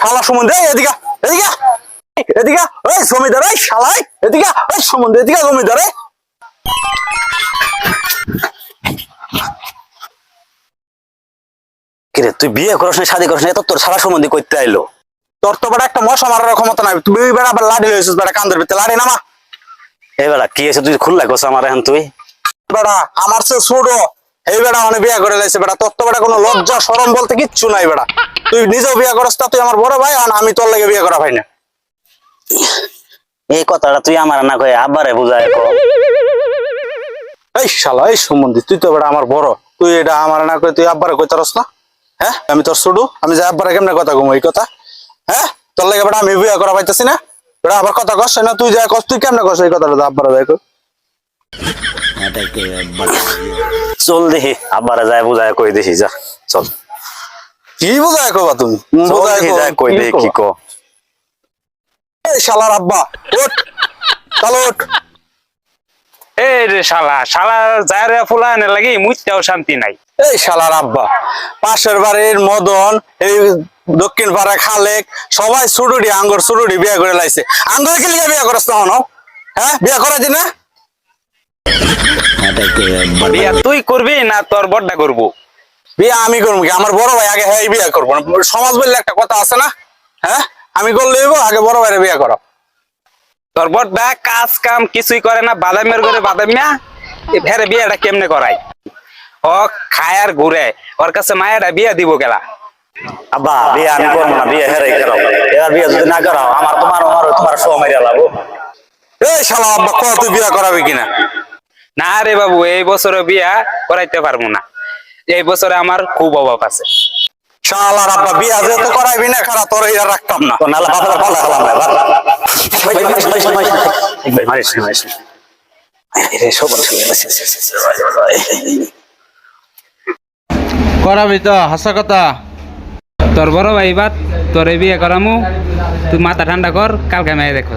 শালা সম্বন্ধে এদিকে এদিকে এদিকে ওই জমিদার এই শালাই এদিকে ওই সম্বন্ধে এদিকে জমিদার কিরে তুই বিয়ে করছ না শাদী করছ না তোর শালা সম্বন্ধে কইতে আইলো তোর তো বড় একটা মশা মারার ক্ষমতা নাই তুই বেড়া আবার লাড়ি হইছিস বেড়া কান্দের ভিতরে লাড়ি নামা এই বেড়া কি আছে তুই খুললা কস আমার এখন তুই বেড়া আমার সে ছোট এই বেড়া মানে বিয়ে করে লাইছে বেড়া তোর তো বেড়া কোনো লজ্জা শরম বলতে কিচ্ছু নাই বেড়া তুই নিজেও বিয়ে করছ তা তুই আমার বড় ভাই আর আমি তোর লাগে বিয়ে করা ভাই না এই কথাটা তুই আমার না কই আব্বারে বুঝায় কো এই শালা এই সম্বন্ধে তুই তো বেড়া আমার বড় তুই এটা আমার না কই তুই আব্বারে কইতারস না হ্যাঁ আমি তোর ছোট আমি যে আব্বারে কেমনে কথা কম এই কথা হ্যাঁ তোর লাগে বেড়া আমি বিয়ে করা পাইতেছি না বেড়া আবার কথা কস না তুই যা কস তুই কেমনে কস এই কথাটা আব্বারে যাই কই চল দেখি আব্বারে যায় বুঝায় কই দেখি যা চল কি বুঝায় কবা তুমি বুঝায় কই দেখি কি কো এই শালার আব্বা ওঠ চল ওঠ এই রে শালা শালা যারে ফুলানে লাগি মুইতেও শান্তি নাই এই শালার আব্বা পাশের বাড়ির মদন এই দক্ষিণ পাড়া খালেক সবাই সুরুডি আঙ্গুর সুরুডি বিয়ে করে লাইছে আঙ্গুর কি লিগে বিয়ে করছ না হ্যাঁ বিয়ে করা দি না বিয়া তুই করবি না তোর বড়টা করবো বিয়ে আমি করবো কি আমার বড় ভাই আগে হ্যাঁ বিয়ে করবো না সমাজ বললে একটা কথা আছে না হ্যাঁ আমি করলে আগে বড় ভাইরে বিয়ে করো তোর বড়টা কাজ কাম কিছুই করে না বাদামের করে বাদামিয়া ফেরে বিয়েটা কেমনে করাই ও খায় আর ঘুরে ওর কাছে মায়েরা বিয়ে দিব গেলা আব্বা বিয়ে আমি করবো না বিয়ে হেরে করো এবার বিয়ে যদি না করো আমার তোমার সময় লাগবো এই শালা আব্বা কত তুই বিয়ে করাবি কিনা না রে বাবু এই বছরে বিয়া করাইতে পারবো না এই বছরে আমার খুব অভাব আছে শালার আব্বা বিয়ে যেহেতু করাইবি না খারাপ তোর ইয়া রাখতাম না নালা বাবা ভালো হলাম করাবি তো হাসা কথা তোর বড় ভাই বাদ তোর বিয়ে করামু তুই মাথা ঠান্ডা কর কালকে মেয়ে দেখো